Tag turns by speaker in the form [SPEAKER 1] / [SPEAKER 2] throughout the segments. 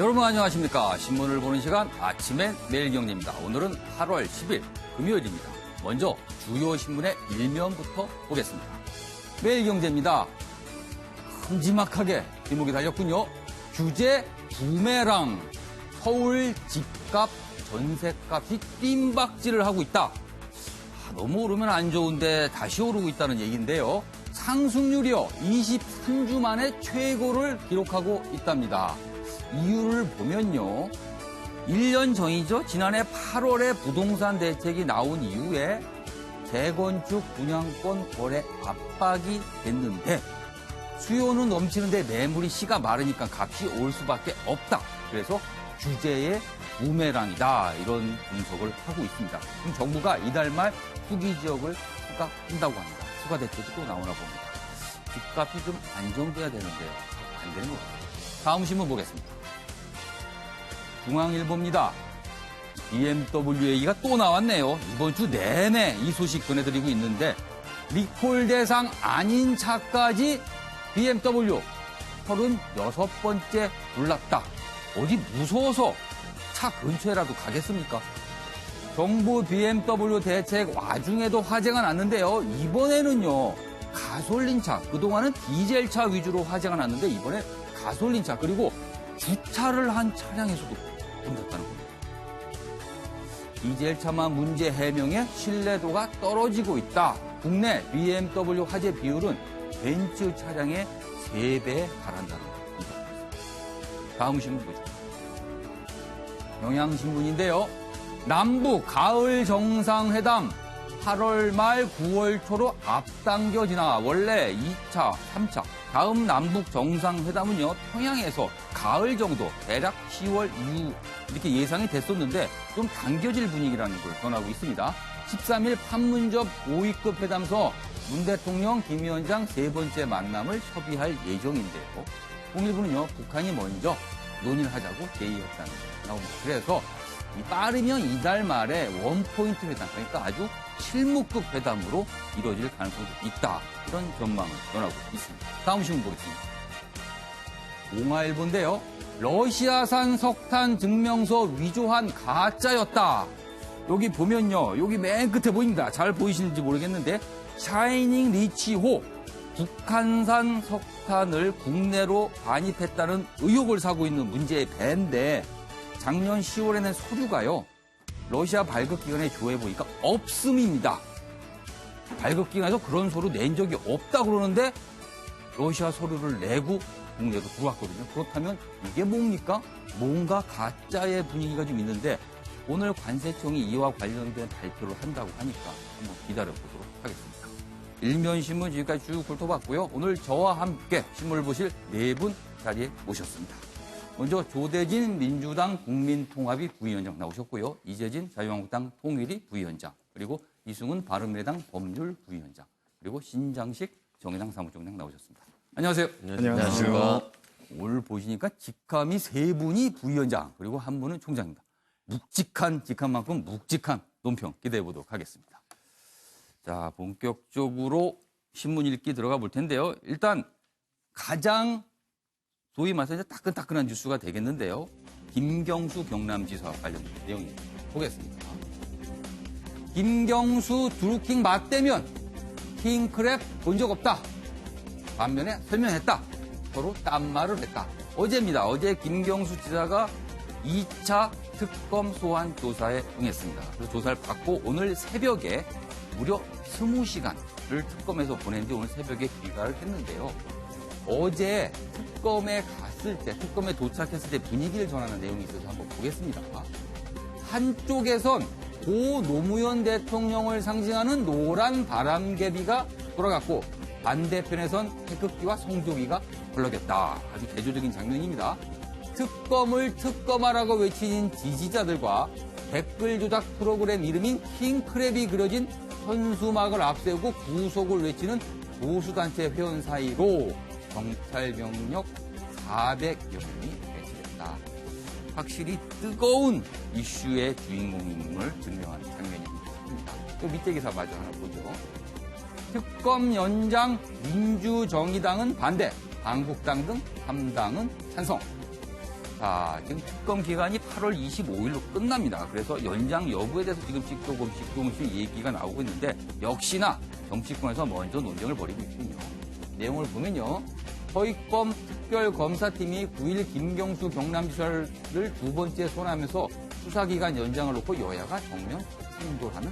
[SPEAKER 1] 여러분 안녕하십니까. 신문을 보는 시간 아침엔 매일경제입니다. 오늘은 8월 10일 금요일입니다. 먼저 주요 신문의 일면부터 보겠습니다. 매일경제입니다. 큼지막하게 제목이 달렸군요. 규제 부메랑. 서울 집값 전셋값이 뜀박질을 하고 있다. 너무 오르면 안 좋은데 다시 오르고 있다는 얘기인데요. 상승률이요 23주 만에 최고를 기록하고 있답니다. 이유를 보면요. 1년 전이죠. 지난해 8월에 부동산 대책이 나온 이후에 재건축 분양권 거래 압박이 됐는데 수요는 넘치는데 매물이 씨가 마르니까 값이 올 수밖에 없다. 그래서 규제의 부메랑이다. 이런 분석을 하고 있습니다. 지금 정부가 이달 말 투기 지역을 추가한다고 합니다. 추가 대책이 또 나오나 봅니다. 집값이 좀 안정돼야 되는데요. 안 되는 것 같아요. 다음 신문 보겠습니다. 중앙일보입니다. BMW 얘기가 또 나왔네요. 이번 주 내내 이 소식 전해드리고 있는데 리콜 대상 아닌 차까지 BMW 36번째 놀랐다. 어디 무서워서 차 근처에라도 가겠습니까? 정부 BMW 대책 와중에도 화제가 났는데요. 이번에는요. 가솔린차, 그동안은 디젤차 위주로 화제가 났는데 이번에 가솔린차 그리고 주차를 한 차량에서도 문졌다는 겁니다. 디젤차만 문제 해명에 신뢰도가 떨어지고 있다. 국내 BMW 화재 비율은 벤츠 차량의 3배에 달한다는 겁니다. 다음 신문 보죠. 경향신문인데요. 남북 가을 정상회담 8월 말 9월 초로 앞당겨지나 원래 2차, 3차 다음 남북 정상회담은요. 평양에서 가을 정도 대략 10월 이후 이렇게 예상이 됐었는데 좀 당겨질 분위기라는 걸 전하고 있습니다. 13일 판문점 5위급 회담서 문 대통령, 김 위원장 3번째 만남을 협의할 예정인데요. 통일부는요. 북한이 먼저 논의를 하자고 제의했다는 게 나옵니다. 그래서 빠르면 이달 말에 원포인트 회담, 그러니까 아주 실무급 회담으로 이루어질 가능성도 있다. 이런 전망을 전하고 있습니다. 다음 신문 보겠습니다. 동아일보인데요. 러시아산 석탄 증명서 위조한 가짜였다. 여기 보면요. 여기 맨 끝에 보입니다. 잘 보이시는지 모르겠는데 샤이닝 리치호 북한산 석탄을 국내로 반입했다는 의혹을 사고 있는 문제의 배인데 작년 10월에 낸 서류가요. 러시아 발급기관에 조회해보니까 없음입니다. 발급기관에서 그런 서류 낸 적이 없다 그러는데 러시아 서류를 내고 국내로 들어왔거든요. 그렇다면 이게 뭡니까? 뭔가 가짜의 분위기가 좀 있는데 오늘 관세청이 이와 관련된 발표를 한다고 하니까 한번 기다려보도록 하겠습니다. 일면신문 지금까지 쭉 훑어봤고요. 오늘 저와 함께 신문을 보실 4분 자리에 모셨습니다. 먼저 조대진 민주당 국민통합위 부위원장 나오셨고요. 이재진 자유한국당 통일위 부위원장, 그리고 이승훈 바른미래당 법률 부위원장, 그리고 신장식 정의당 사무총장 나오셨습니다. 안녕하세요.
[SPEAKER 2] 안녕하세요.
[SPEAKER 1] 오늘 보시니까 직함이 3분이 부위원장, 그리고 한 분은 총장입니다. 묵직한 직함만큼 묵직한 논평 기대해 보도록 하겠습니다. 자, 본격적으로 신문 읽기 들어가 볼 텐데요. 일단 가장 소위 말해서 이제 따끈따끈한 뉴스가 되겠는데요. 김경수 경남지사 관련된 내용입니다. 보겠습니다. 김경수 드루킹 맞대면 킹크랩 본 적 없다. 반면에 설명했다. 서로 딴말을 했다. 어제입니다. 어제 김경수 지사가 2차 특검 소환 조사에 응했습니다. 그래서 조사를 받고 오늘 새벽에 무려 20시간을 특검에서 보낸 뒤 오늘 새벽에 귀가를 했는데요. 어제 특검에 갔을 때, 특검에 도착했을 때 분위기를 전하는 내용이 있어서 한번 보겠습니다. 한쪽에선 고 노무현 대통령을 상징하는 노란 바람개비가 돌아갔고 반대편에선 태극기와 성조기가 걸러겼다. 아주 대조적인 장면입니다. 특검을 특검하라고 외치는 지지자들과 댓글 조작 프로그램 이름인 킹크랩이 그려진 현수막을 앞세우고 구속을 외치는 보수단체 회원 사이로 경찰 병력 400여 명이 배치됐다. 확실히 뜨거운 이슈의 주인공임을 증명하는 장면입니다. 또 밑에 기사 마저 하나 보죠. 특검 연장 민주정의당은 반대, 한국당 등 3당은 찬성. 자, 지금 특검 기간이 8월 25일로 끝납니다. 그래서 연장 여부에 대해서 지금 조금씩 얘기가 나오고 있는데 역시나 정치권에서 먼저 논쟁을 벌이고 있군요. 내용을 보면요. 서희검 특별검사팀이 9일 김경수 경남지사를 두 번째 소환하면서 수사기간 연장을 놓고 여야가 정면 충돌하는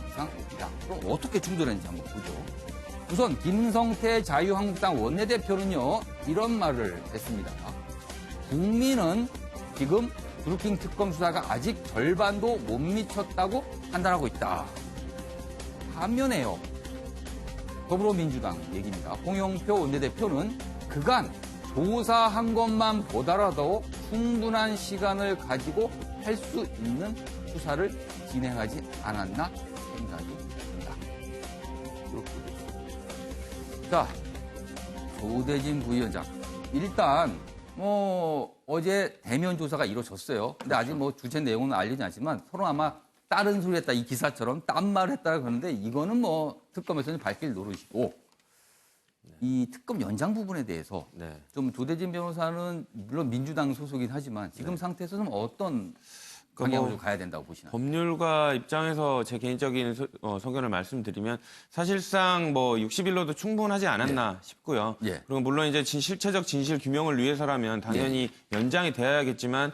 [SPEAKER 1] 양상입니다. 그럼 어떻게 충돌했는지 한번 보죠. 우선 김성태 자유한국당 원내대표는요. 이런 말을 했습니다. 국민은 지금 드루킹 특검 수사가 아직 절반도 못 미쳤다고 판단하고 있다. 반면에요. 더불어민주당 얘기입니다. 홍영표 원내대표는 그간 조사한 것만 보더라도 충분한 시간을 가지고 할 수 있는 수사를 진행하지 않았나 생각이 듭니다. 자, 조대진 부위원장. 일단 어제 대면 조사가 이루어졌어요. 근데 아직 주체 내용은 알려지지 않지만 서로 아마 다른 소리를 했다. 이 기사처럼 딴 말을 했다 그러는데 이거는 특검에서는 밝힐 노릇이고 이 특검 연장 부분에 대해서 좀 조대진 변호사는 물론 민주당 소속이긴 하지만 지금 상태에서는 어떤 방향으로 가야 된다고 보시나요?
[SPEAKER 2] 법률가 입장에서 제 개인적인 소견을 말씀드리면 사실상 60일로도 충분하지 않았나 싶고요. 그리고 물론 이제 실체적 진실 규명을 위해서라면 당연히 연장이 돼야겠지만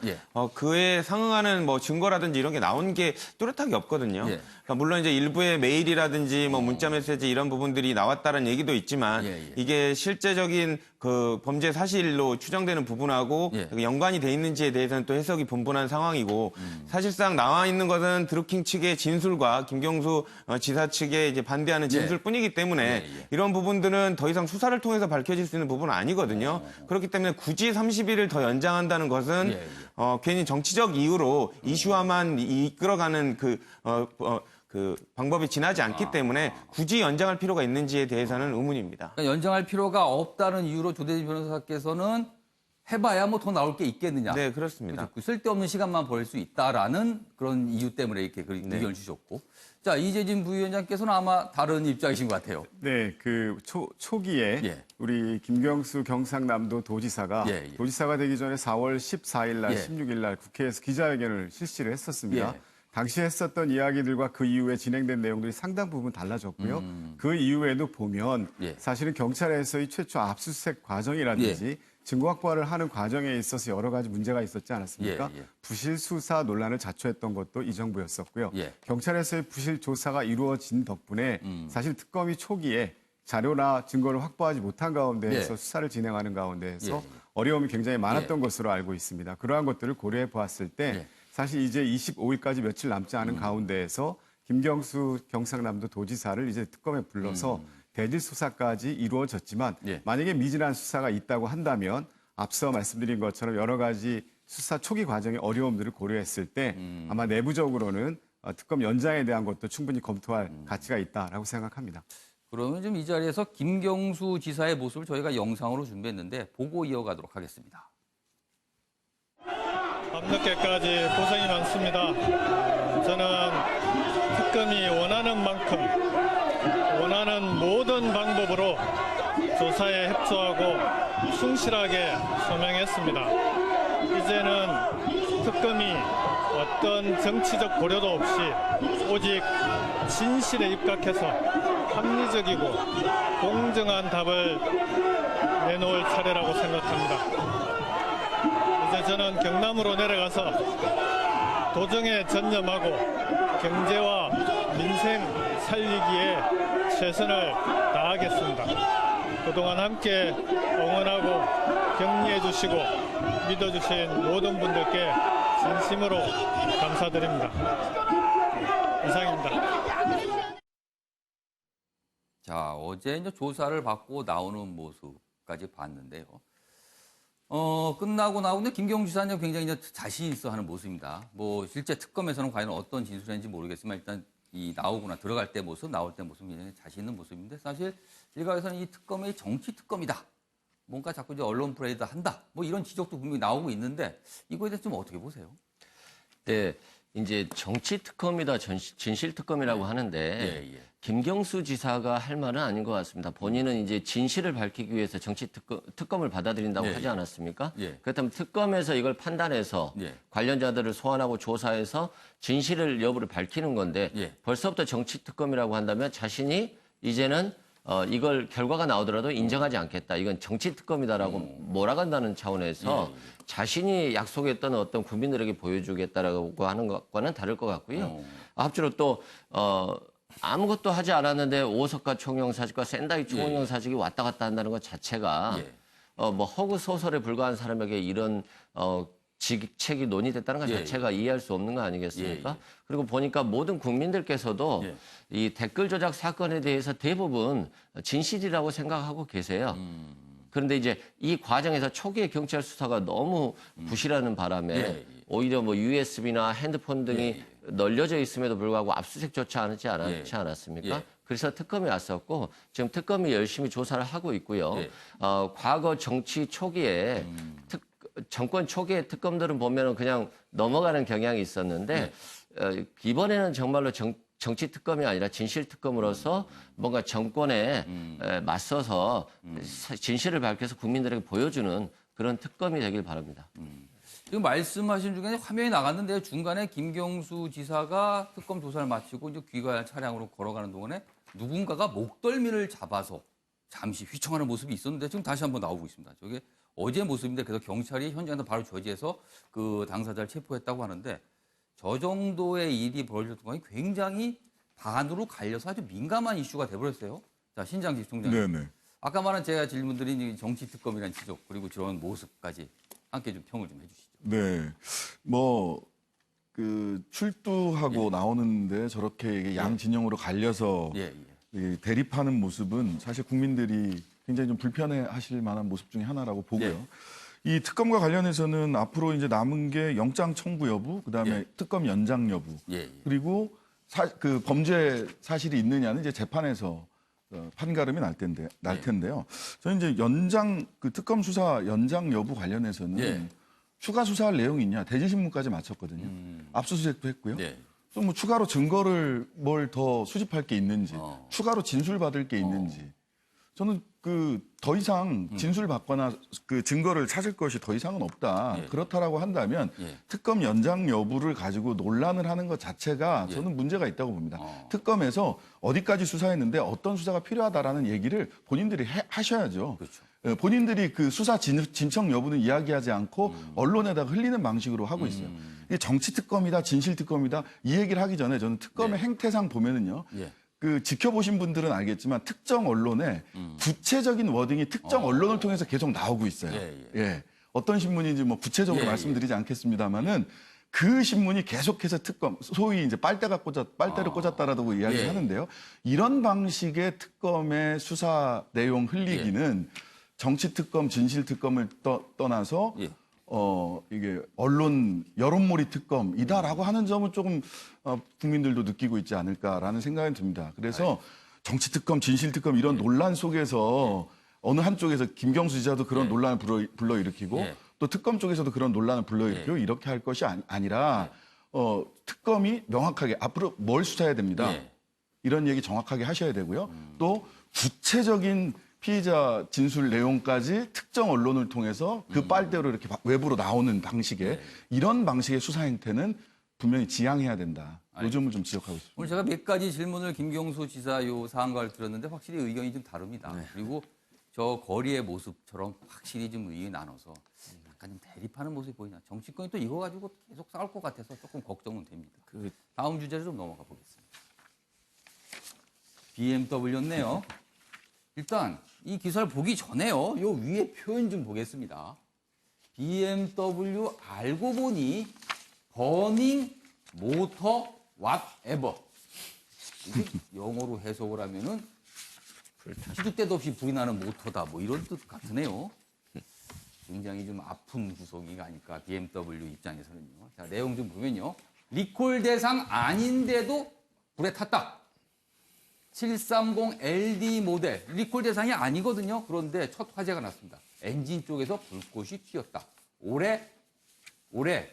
[SPEAKER 2] 그에 상응하는 증거라든지 이런 게 나온 게 뚜렷하게 없거든요. 그러니까 물론 이제 일부의 메일이라든지 문자 메시지 이런 부분들이 나왔다는 얘기도 있지만 이게 실제적인 그 범죄 사실로 추정되는 부분하고 연관이 돼 있는지에 대해서는 또 해석이 분분한 상황이고 사실상 나와 있는 것은 드루킹 측의 진술과 김경수 지사 측의 이제 반대하는 진술뿐이기 때문에 이런 부분들은 더 이상 수사를 통해서 밝혀질 수 있는 부분은 아니거든요. 그렇기 때문에 굳이 30일을 더 연장한다는 것은 괜히 정치적 이유로 이슈화만 이끌어가는 그 방법이 지나지 않기 때문에 굳이 연장할 필요가 있는지에 대해서는 의문입니다.
[SPEAKER 1] 그러니까 연장할 필요가 없다는 이유로 조대진 변호사께서는 해봐야 더 나올 게 있겠느냐.
[SPEAKER 2] 네, 그렇습니다.
[SPEAKER 1] 그렇죠. 쓸데없는 시간만 벌 수 있다라는 그런 이유 때문에 이렇게 의견을 주셨고. 자, 이재진 부위원장께서는 아마 다른 입장이신 것 같아요.
[SPEAKER 3] 네, 초기에 우리 김경수 경상남도 도지사가 도지사가 되기 전에 4월 14일 날, 16일 날 국회에서 기자회견을 실시를 했었습니다. 당시 했었던 이야기들과 그 이후에 진행된 내용들이 상당 부분 달라졌고요. 그 이후에도 보면 사실은 경찰에서의 최초 압수수색 과정이라든지 증거 확보를 하는 과정에 있어서 여러 가지 문제가 있었지 않았습니까? 부실 수사 논란을 자초했던 것도 이 정부였었고요. 경찰에서의 부실 조사가 이루어진 덕분에 사실 특검이 초기에 자료나 증거를 확보하지 못한 가운데에서 수사를 진행하는 가운데에서 어려움이 굉장히 많았던 것으로 알고 있습니다. 그러한 것들을 고려해 보았을 때 사실 이제 25일까지 며칠 남지 않은 가운데에서 김경수 경상남도 도지사를 이제 특검에 불러서 대질 수사까지 이루어졌지만 만약에 미진한 수사가 있다고 한다면 앞서 말씀드린 것처럼 여러 가지 수사 초기 과정의 어려움들을 고려했을 때 아마 내부적으로는 특검 연장에 대한 것도 충분히 검토할 가치가 있다라고 생각합니다.
[SPEAKER 1] 그러면 좀 이 자리에서 김경수 지사의 모습을 저희가 영상으로 준비했는데 보고 이어가도록 하겠습니다.
[SPEAKER 4] 밤늦게까지 고생이 많습니다. 저는 특검이 원하는 만큼 원하는 모든 방법으로 조사에 협조하고 충실하게 소명했습니다. 이제는 특검이 어떤 정치적 고려도 없이 오직 진실에 입각해서 합리적이고 공정한 답을 내놓을 차례라고 생각합니다. 이제 저는 경남으로 내려가서 도정에 전념하고 경제와 민생 살리기에 최선을 다하겠습니다. 그동안 함께 응원하고 격려해 주시고 믿어주신 모든 분들께 진심으로 감사드립니다. 이상입니다.
[SPEAKER 1] 자, 어제 이제 조사를 받고 나오는 모습까지 봤는데요. 끝나고 나오는데 김경수 지사는 굉장히 이제 자신 있어 하는 모습입니다. 실제 특검에서는 과연 어떤 진술인지 모르겠지만 일단 이 나오거나 들어갈 때 모습, 나올 때 모습 굉장히 자신 있는 모습인데 사실 일각에서는 이 특검이 정치 특검이다. 뭔가 자꾸 이제 언론 프레이드 한다. 이런 지적도 분명히 나오고 있는데 이거에 대해서 좀 어떻게 보세요?
[SPEAKER 2] 네.
[SPEAKER 5] 이제 정치 특검이다 진실 특검이라고 하는데 김경수 지사가 할 말은 아닌 것 같습니다. 본인은 이제 진실을 밝히기 위해서 정치 특검을 받아들인다고 하지 않았습니까? 그렇다면 특검에서 이걸 판단해서 관련자들을 소환하고 조사해서 진실을 여부를 밝히는 건데 벌써부터 정치 특검이라고 한다면 자신이 이제는 이걸 결과가 나오더라도 인정하지 않겠다. 이건 정치 특검이다라고 몰아간다는 차원에서 자신이 약속했던 어떤 국민들에게 보여주겠다라고 하는 것과는 다를 것 같고요. 앞으로 또 아무것도 하지 않았는데 오석가 총영 사직과 샌다이 총영 사직이 왔다 갔다 한다는 것 자체가 뭐 허구 소설에 불과한 사람에게 이런 직책이 논의됐다는 것 자체가 이해할 수 없는 거 아니겠습니까? 그리고 보니까 모든 국민들께서도 이 댓글 조작 사건에 대해서 대부분 진실이라고 생각하고 계세요. 그런데 이제 이 과정에서 초기에 경찰 수사가 너무 부실하는 바람에 오히려 뭐 USB나 핸드폰 등이 널려져 있음에도 불구하고 압수수색조차 하지 않았습니까? 그래서 특검이 왔었고 지금 특검이 열심히 조사를 하고 있고요. 과거 정치 초기에 정권 초기의 특검들은 보면은 그냥 넘어가는 경향이 있었는데 이번에는 정말로 정치 특검이 아니라 진실 특검으로서 뭔가 정권에 맞서서 진실을 밝혀서 국민들에게 보여주는 그런 특검이 되길 바랍니다.
[SPEAKER 1] 지금 말씀하신 중에 화면이 나갔는데 중간에 김경수 지사가 특검 조사를 마치고 이제 귀가할 차량으로 걸어가는 동안에 누군가가 목덜미를 잡아서 잠시 휘청하는 모습이 있었는데 지금 다시 한번 나오고 있습니다. 저게 어제 모습인데 그래서 경찰이 현장에서 바로 저지해서 그 당사자를 체포했다고 하는데 저 정도의 일이 벌어졌던 건 굉장히 반으로 갈려서 아주 민감한 이슈가 돼버렸어요. 자, 신장식 총장님.
[SPEAKER 6] 네네.
[SPEAKER 1] 아까 말한 제가 질문드린 정치 특검이라는 지적 그리고 저런 모습까지 함께 좀 평을 좀 해주시죠.
[SPEAKER 6] 네. 뭐, 출두하고 나오는데 저렇게 이게 양 진영으로 갈려서 이 대립하는 모습은 사실 국민들이 굉장히 좀 불편해 하실 만한 모습 중에 하나라고 보고요. 이 특검과 관련해서는 앞으로 이제 남은 게 영장 청구 여부, 그다음에 특검 연장 여부, 그리고 그 범죄 사실이 있느냐는 이제 재판에서 판가름이 날 텐데요. 저는 이제 특검 수사 연장 여부 관련해서는 추가 수사할 내용이 있냐, 대지신문까지 마쳤거든요. 압수수색도 했고요. 또 뭐 추가로 증거를 뭘 더 수집할 게 있는지, 추가로 진술받을 게 있는지. 저는 더 이상 진술받거나 그 증거를 찾을 것이 더 이상은 없다. 그렇다라고 한다면 특검 연장 여부를 가지고 논란을 하는 것 자체가 저는 문제가 있다고 봅니다. 특검에서 어디까지 수사했는데 어떤 수사가 필요하다라는 얘기를 본인들이 하셔야죠. 그렇죠. 본인들이 그 수사 진척 여부는 이야기하지 않고 언론에다가 흘리는 방식으로 하고 있어요. 이게 정치 특검이다, 진실 특검이다 이 얘기를 하기 전에 저는 특검의 행태상 보면은요. 지켜보신 분들은 알겠지만 특정 언론에 구체적인 워딩이 특정 언론을 통해서 계속 나오고 있어요. 어떤 신문인지 뭐 구체적으로 말씀드리지 않겠습니다만은 그 신문이 계속해서 특검, 소위 이제 빨대를 꽂았다라고 이야기하는데요. 이런 방식의 특검의 수사 내용 흘리기는 정치 특검, 진실 특검을 떠나서 이게 여론몰이 특검이다라고 하는 점은 조금 국민들도 느끼고 있지 않을까라는 생각이 듭니다. 그래서 정치 특검, 진실 특검 이런 논란 속에서 어느 한쪽에서 김경수 지사도 그런 논란을 불러일으키고 또 특검 쪽에서도 그런 논란을 불러일으키고 이렇게 할 것이 아니라 특검이 명확하게 앞으로 뭘 수사해야 됩니다. 이런 얘기 정확하게 하셔야 되고요. 또 구체적인 피의자 진술 내용까지 특정 언론을 통해서 그 빨대로 이렇게 외부로 나오는 방식의 이런 방식의 수사 행태는 분명히 지양해야 된다. 이 점을 좀 지적하고 있습니다.
[SPEAKER 1] 오늘 제가 몇 가지 질문을 김경수 지사 요 사안과를 들었는데 확실히 의견이 좀 다릅니다. 그리고 저 거리의 모습처럼 확실히 좀 의견이 나눠서 약간 좀 대립하는 모습이 보이나. 정치권이 또 이거 가지고 계속 싸울 것 같아서 조금 걱정은 됩니다. 다음 주제로 좀 넘어가 보겠습니다. BMW였네요. 일단 이 기사를 보기 전에요. 요 위에 표현 좀 보겠습니다. BMW 알고 보니 버닝 모터 왓에버. 이게 영어로 해석을 하면은 시도 때도 없이 불이 나는 모터다. 뭐 이런 뜻 같으네요. 굉장히 좀 아픈 구성이가 아닐까 BMW 입장에서는요. 자, 내용 좀 보면요. 리콜 대상 아닌데도 불에 탔다. 730 LD 모델 리콜 대상이 아니거든요. 그런데 첫 화재가 났습니다. 엔진 쪽에서 불꽃이 튀었다. 올해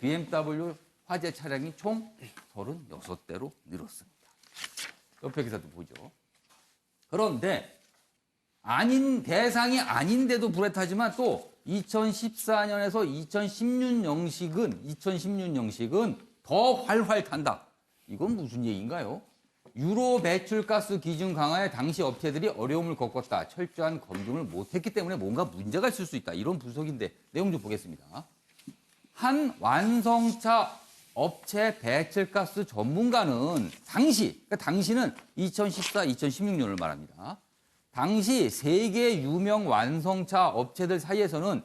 [SPEAKER 1] BMW 화재 차량이 총 36대로 늘었습니다. 옆에 기사도 보죠. 그런데 대상이 아닌데도 불에 타지만 또 2014년에서 2016년식은 더 활활 탄다. 이건 무슨 얘기인가요? 유로 배출가스 기준 강화에 당시 업체들이 어려움을 겪었다. 철저한 검증을 못했기 때문에 뭔가 문제가 있을 수 있다. 이런 분석인데 내용 좀 보겠습니다. 한 완성차 업체 배출가스 전문가는 당시는 2014, 2016년을 말합니다. 당시 세계 유명 완성차 업체들 사이에서는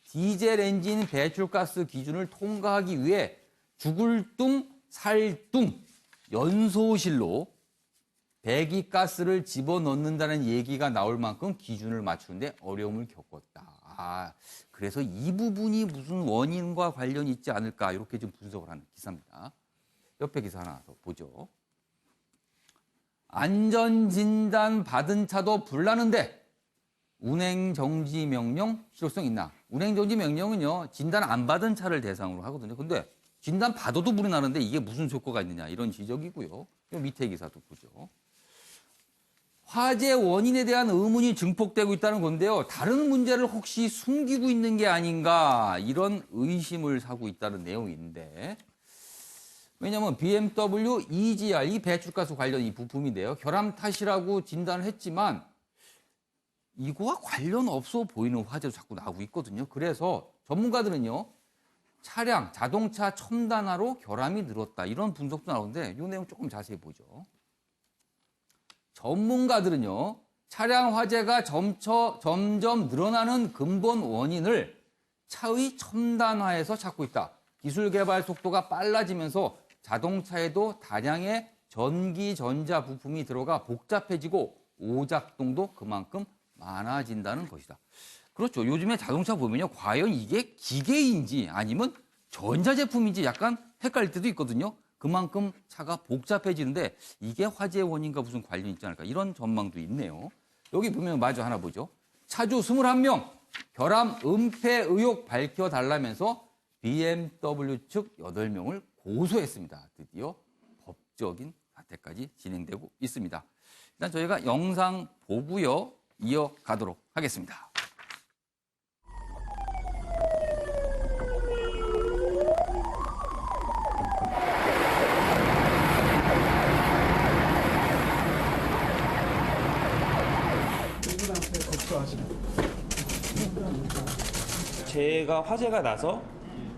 [SPEAKER 1] 디젤 엔진 배출가스 기준을 통과하기 위해 죽을 둥, 살 둥, 연소실로 배기가스를 집어넣는다는 얘기가 나올 만큼 기준을 맞추는데 어려움을 겪었다. 그래서 이 부분이 무슨 원인과 관련이 있지 않을까 이렇게 좀 분석을 하는 기사입니다. 옆에 기사 하나 더 보죠. 안전진단 받은 차도 불나는데 운행정지 명령 실효성 있나? 운행정지 명령은요, 진단 안 받은 차를 대상으로 하거든요. 근데 진단 받아도 불이 나는데 이게 무슨 효과가 있느냐 이런 지적이고요. 요 밑에 기사도 보죠. 화재 원인에 대한 의문이 증폭되고 있다는 건데요. 다른 문제를 혹시 숨기고 있는 게 아닌가 이런 의심을 사고 있다는 내용인데 왜냐하면 BMW EGR 이 배출가스 관련 이 부품인데요. 결함 탓이라고 진단을 했지만 이거와 관련 없어 보이는 화재도 자꾸 나오고 있거든요. 그래서 전문가들은요. 자동차 첨단화로 결함이 늘었다. 이런 분석도 나오는데 이 내용 조금 자세히 보죠. 전문가들은요. 차량 화재가 점점 늘어나는 근본 원인을 차의 첨단화에서 찾고 있다. 기술 개발 속도가 빨라지면서 자동차에도 다량의 전기 전자 부품이 들어가 복잡해지고 오작동도 그만큼 많아진다는 것이다. 그렇죠. 요즘에 자동차 보면요. 과연 이게 기계인지 아니면 전자제품인지 약간 헷갈릴 때도 있거든요. 그만큼 차가 복잡해지는데 이게 화재의 원인과 무슨 관련이 있지 않을까. 이런 전망도 있네요. 여기 보면 마저 하나 보죠. 차주 21명 결함 은폐 의혹 밝혀달라면서 BMW 측 8명을 고소했습니다. 드디어 법적인 사태까지 진행되고 있습니다. 일단 저희가 영상 보고요. 이어가도록 하겠습니다.
[SPEAKER 7] 제가 화재가 나서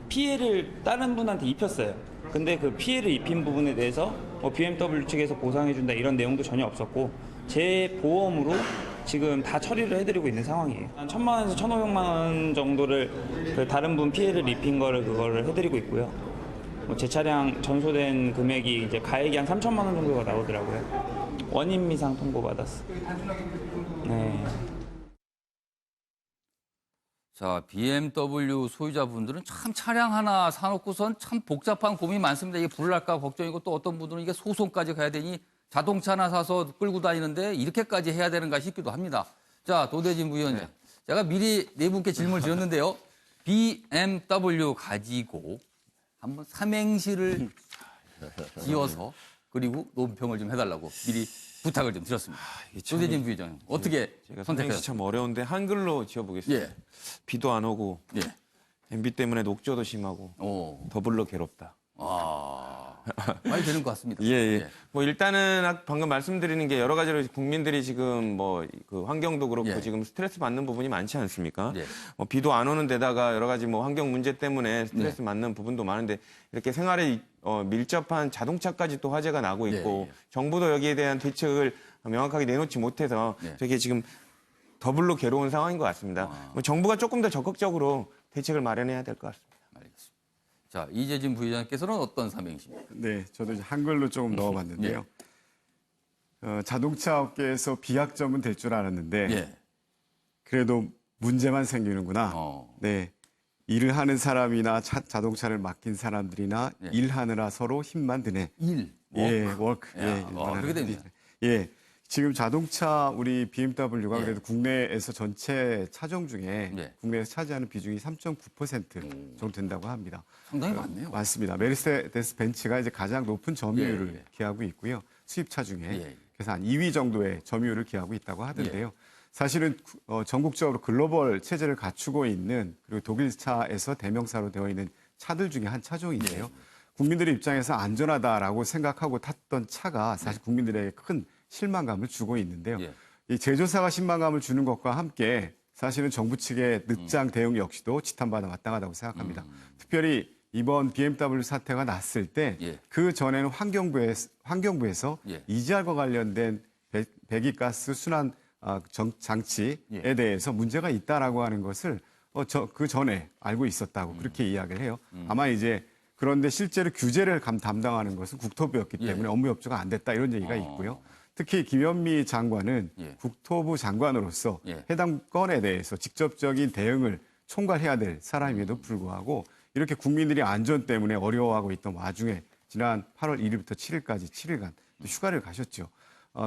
[SPEAKER 7] 피해를 다른 분한테 입혔어요. 근데 그 피해를 입힌 부분에 대해서 BMW 측에서 보상해준다 이런 내용도 전혀 없었고 제 보험으로 지금 다 처리를 해드리고 있는 상황이에요. 1,000만 원에서 1,500만 원 정도를 그 다른 분 피해를 입힌 그거를 해드리고 있고요. 제 차량 전소된 금액이 이제 가액이 한 3,000만 원 정도가 나오더라고요. 원인 미상 통보받았어. 네.
[SPEAKER 1] 자, BMW 소유자분들은 참 차량 하나 사놓고선 참 복잡한 고민이 많습니다. 이게 불날까 걱정이고 또 어떤 분들은 이게 소송까지 가야 되니 자동차 하나 사서 끌고 다니는데 이렇게까지 해야 되는가 싶기도 합니다. 자, 도대진 부위원장. 네. 제가 미리 네 분께 질문을 드렸는데요. BMW 가지고 한번 삼행시를 지어서 그리고 논평을 좀 해달라고 미리 부탁을 좀 드렸습니다. 도대진 부위원장 어떻게
[SPEAKER 2] 제가
[SPEAKER 1] 선택하셨어요?
[SPEAKER 2] 참 어려운데 한글로 지어보겠습니다.
[SPEAKER 1] 예.
[SPEAKER 2] 비도 안 오고
[SPEAKER 1] 예.
[SPEAKER 2] MB 때문에 녹조도 심하고 더블로 괴롭다.
[SPEAKER 1] 많이 되는 것 같습니다.
[SPEAKER 2] 예. 뭐 일단은 방금 말씀드리는 게 여러 가지로 국민들이 지금 뭐 그 환경도 그렇고 지금 스트레스 받는 부분이 많지 않습니까? 뭐 비도 안 오는 데다가 여러 가지 뭐 환경 문제 때문에 스트레스 받는 부분도 많은데 이렇게 생활에 밀접한 자동차까지 또 화재가 나고 있고 정부도 여기에 대한 대책을 명확하게 내놓지 못해서 되게 지금 더블로 괴로운 상황인 것 같습니다. 뭐 정부가 조금 더 적극적으로 대책을 마련해야 될 것 같습니다.
[SPEAKER 1] 알겠습니다. 자, 이재진 부회장께서는 어떤 삼행시입니까?
[SPEAKER 3] 네, 저도 이제 한글로 조금 넣어봤는데요. 자동차 업계에서 비약점은 될 줄 알았는데 그래도 문제만 생기는구나. 네, 일을 하는 사람이나 자동차를 맡긴 사람들이나 일하느라 서로 힘만 드네.
[SPEAKER 1] 일,
[SPEAKER 3] 워크.
[SPEAKER 1] 그렇게 됩니다.
[SPEAKER 3] 지금 자동차 우리 BMW가
[SPEAKER 1] 예.
[SPEAKER 3] 그래도 국내에서 전체 차종 중에
[SPEAKER 1] 예.
[SPEAKER 3] 국내에서 차지하는 비중이 3.9% 정도 된다고 합니다.
[SPEAKER 1] 상당히 많네요.
[SPEAKER 3] 맞습니다. 메르세데스 벤츠가 이제 가장 높은 점유율을
[SPEAKER 1] 예.
[SPEAKER 3] 기하고 있고요. 수입차 중에
[SPEAKER 1] 예.
[SPEAKER 3] 그래서 한 2위 정도의 점유율을 기하고 있다고 하던데요. 사실은 전국적으로 글로벌 체제를 갖추고 있는 그리고 독일차에서 대명사로 되어 있는 차들 중에 한 차종인데요. 국민들의 입장에서 안전하다라고 생각하고 탔던 차가 사실 국민들에게 큰 실망감을 주고 있는데요. 이 제조사가 실망감을 주는 것과 함께 사실은 정부 측의 늦장 대응 역시도 지탄받아 마땅하다고 생각합니다. 특별히 이번 BMW 사태가 났을 때 그 전에는 환경부에서 EGR과 관련된 배기가스 순환 장치에 대해서 문제가 있다라고 하는 것을 그 전에 알고 있었다고 그렇게 이야기를 해요. 아마 이제 그런데 실제로 규제를 담당하는 것은 국토부였기 때문에 업무 협조가 안 됐다 이런 얘기가 있고요. 특히 김현미 장관은 국토부 장관으로서 해당 건에 대해서 직접적인 대응을 총괄해야 될 사람임에도 불구하고 이렇게 국민들이 안전 때문에 어려워하고 있던 와중에 지난 8월 1일부터 7일까지 7일간 휴가를 가셨죠.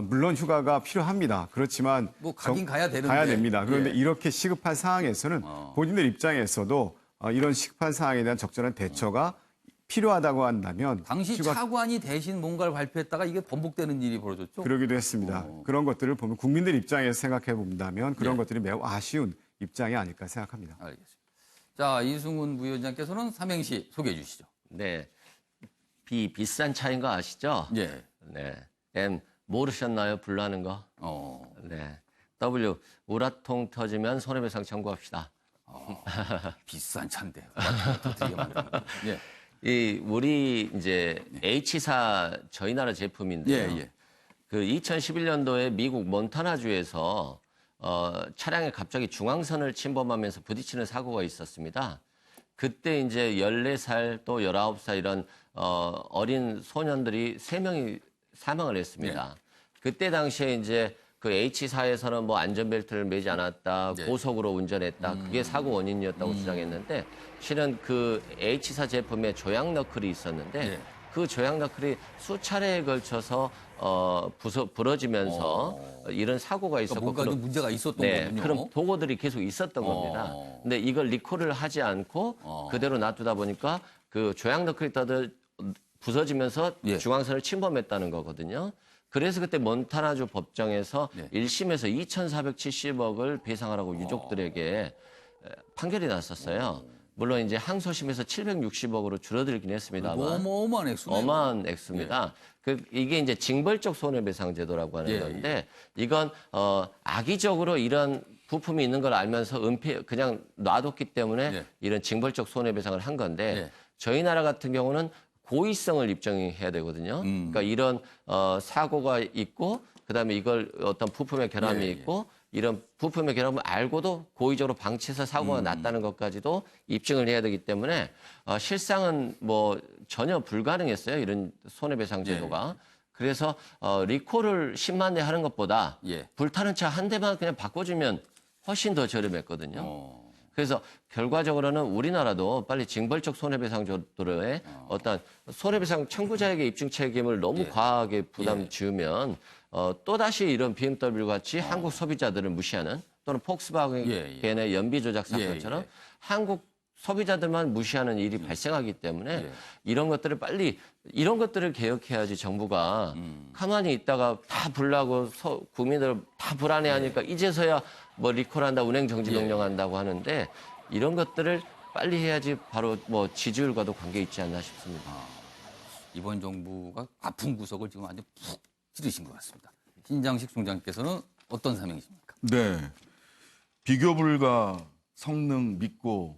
[SPEAKER 3] 물론 휴가가 필요합니다. 그렇지만
[SPEAKER 1] 뭐 가긴 가야 되는데.
[SPEAKER 3] 가야 됩니다. 그런데 이렇게 시급한 상황에서는 본인들 입장에서도 이런 시급한 상황에 대한 적절한 대처가 필요하다고 한다면
[SPEAKER 1] 당시 차관이 대신 뭔가를 발표했다가 이게 번복되는 일이 벌어졌죠?
[SPEAKER 3] 그러기도 했습니다. 그런 것들을 보면 국민들 입장에서 생각해 본다면 그런 것들이 매우 아쉬운 입장이 아닐까 생각합니다.
[SPEAKER 1] 알겠습니다. 자, 이승훈 부위원장께서는 삼행시 소개해 주시죠.
[SPEAKER 5] 네. 비싼 차인 거 아시죠?
[SPEAKER 1] 예.
[SPEAKER 5] 네. M 모르셨나요? 불나는 거. 네. W 우라통 터지면 손해배상 청구합시다.
[SPEAKER 1] 비싼 차인데. 예.
[SPEAKER 5] 우리 이제 H사 저희 나라 제품인데요. 그 2011년도에 미국 몬타나주에서 차량이 갑자기 중앙선을 침범하면서 부딪히는 사고가 있었습니다. 그때 이제 14살 또 19살 이런 어린 소년들이 3명이 사망을 했습니다. 그때 당시에 이제 그 H사에서는 뭐 안전벨트를 매지 않았다, 고속으로 운전했다, 그게 사고 원인이었다고 주장했는데 실은 그 H사 제품에 조향 너클이 있었는데 그 조향 너클이 수차례에 걸쳐서 부러지면서 이런 사고가 있었고
[SPEAKER 1] 뭔가 좀 문제가 있었던 거군요.
[SPEAKER 5] 그럼 보고들이 계속 있었던 겁니다. 근데 이걸 리콜을 하지 않고 그대로 놔두다 보니까 그 조향 너클이 부서지면서 중앙선을 침범했다는 거거든요. 그래서 그때 몬타나주 법정에서 1심에서 2,470억을 배상하라고 유족들에게 판결이 났었어요. 물론 이제 항소심에서 760억으로 줄어들긴 했습니다만
[SPEAKER 1] 어마어마한 액수네요.
[SPEAKER 5] 어마한 액수입니다. 이게 이제 징벌적 손해배상 제도라고 하는 건데 이건 악의적으로 이런 부품이 있는 걸 알면서 그냥 놔뒀기 때문에 이런 징벌적 손해배상을 한 건데 저희 나라 같은 경우는 고의성을 입증해야 되거든요. 그러니까 이런 사고가 있고 그다음에 이걸 어떤 부품의 결함이 있고 이런 부품의 결함을 알고도 고의적으로 방치해서 사고가 났다는 것까지도 입증을 해야 되기 때문에 실상은 뭐 전혀 불가능했어요. 이런 손해배상 제도가. 그래서 리콜을 10만 대 하는 것보다 불타는 차 한 대만 그냥 바꿔주면 훨씬 더 저렴했거든요. 그래서 결과적으로는 우리나라도 빨리 징벌적 손해배상 제도에 어떤 손해배상 청구자에게 입증 책임을 너무 과하게 부담 지으면 또다시 이런 BMW 같이 한국 소비자들을 무시하는 또는 폭스바겐의 연비 조작 사건처럼 한국 소비자들만 무시하는 일이 발생하기 때문에 이런 것들을 개혁해야지 정부가 가만히 있다가 다 불나고 국민들 다 불안해하니까 이제서야 뭐 리콜한다, 운행 정지 명령한다고 하는데 이런 것들을 빨리 해야지 바로 뭐 지지율과도 관계 있지 않나 싶습니다.
[SPEAKER 1] 이번 정부가 아픈 구석을 지금 완전 푹 찌르신 것 같습니다. 신장식 총장께서는 어떤 삼행시입니까?
[SPEAKER 6] 네. 비교 불가 성능 믿고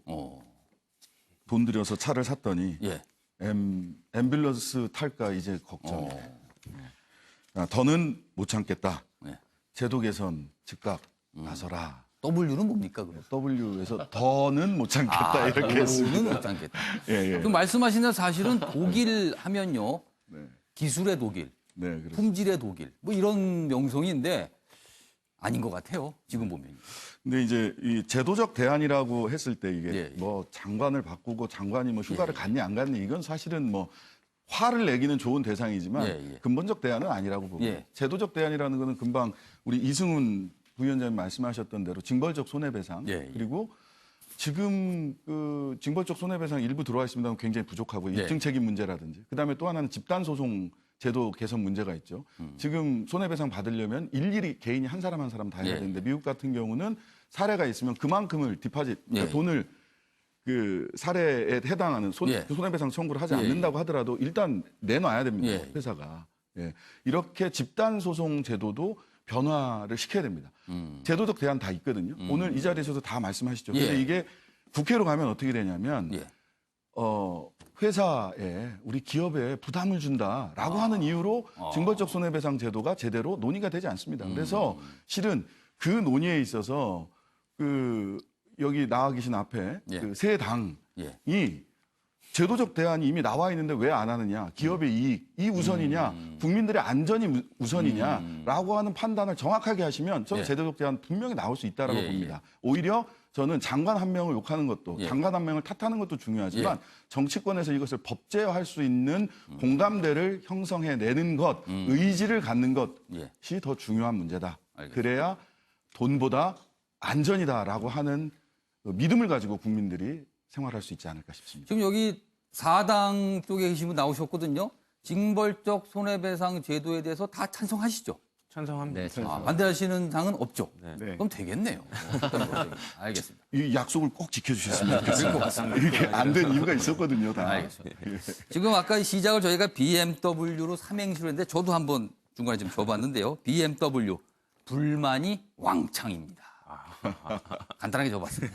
[SPEAKER 6] 돈 들여서 차를 샀더니 앰뷸런스 탈까 이제 걱정이에요. 더는 못 참겠다. 제도 개선 즉각 나서라.
[SPEAKER 1] W는 뭡니까, 그래서?
[SPEAKER 6] W에서 더는 못 참겠다 이렇게 했습니다.
[SPEAKER 1] 더는 못 참겠다. 그럼 말씀하신 대로 사실은 독일 하면요. 기술의 독일, 품질의 독일, 뭐 이런 명성인데 아닌 것 같아요. 지금 보면.
[SPEAKER 6] 근데 이제 이 제도적 대안이라고 했을 때 이게 뭐 장관을 바꾸고 장관이 뭐 휴가를 갔니 안 갔니 이건 사실은 뭐 화를 내기는 좋은 대상이지만 근본적 대안은 아니라고 보고 제도적 대안이라는 것은 금방 우리 이승훈 부위원장님 말씀하셨던 대로 징벌적 손해배상 그리고 지금 그 징벌적 손해배상 일부 들어와 있습니다만 굉장히 부족하고 입증 책임 문제라든지 그다음에 또 하나는 집단소송 제도 개선 문제가 있죠. 지금 손해배상 받으려면 일일이 개인이 한 사람 한 사람 다 해야 되는데 미국 같은 경우는 사례가 있으면 그만큼을 디파짓 그러니까 돈을 그 사례에 해당하는 손해배상 청구를 하지 않는다고 하더라도 일단 내놔야 됩니다. 회사가. 이렇게 집단소송 제도도 변화를 시켜야 됩니다. 제도적 대안 다 있거든요. 오늘 이 자리에서도 다 말씀하시죠. 근데 이게 국회로 가면 어떻게 되냐면 회사에 우리 기업에 부담을 준다라고 하는 이유로 징벌적 손해배상 제도가 제대로 논의가 되지 않습니다. 그래서 실은 그 논의에 있어서 그 여기 나와 계신 앞에 그 세 당이 제도적 대안이 이미 나와 있는데 왜 안 하느냐. 기업의 이익이 우선이냐. 국민들의 안전이 우선이냐라고 하는 판단을 정확하게 하시면 저는 제도적 대안 분명히 나올 수 있다고 봅니다. 오히려 저는 장관 한 명을 욕하는 것도 장관 한 명을 탓하는 것도 중요하지만 정치권에서 이것을 법제화할 수 있는 공감대를 형성해내는 것, 의지를 갖는 것이 더 중요한 문제다. 그래야 돈보다 안전이다라고 하는 믿음을 가지고 국민들이 생활할 수 있지 않을까 싶습니다.
[SPEAKER 1] 지금 여기 4당 쪽에 계신 분 나오셨거든요. 징벌적 손해배상 제도에 대해서 다 찬성하시죠?
[SPEAKER 2] 찬성합니다.
[SPEAKER 5] 네, 찬성.
[SPEAKER 1] 반대하시는 당은 없죠?
[SPEAKER 2] 네.
[SPEAKER 1] 그럼 되겠네요. 알겠습니다.
[SPEAKER 6] 이 약속을 꼭 지켜주셨으면 좋겠습니다. 이렇게 안 된 이유가 있었거든요. 다.
[SPEAKER 1] 알겠습니다. 지금 아까 시작을 저희가 BMW로 삼행시로 했는데 저도 한번 중간에 좀 줘봤는데요. BMW, 불만이 왕창입니다. 간단하게 줘봤습니다.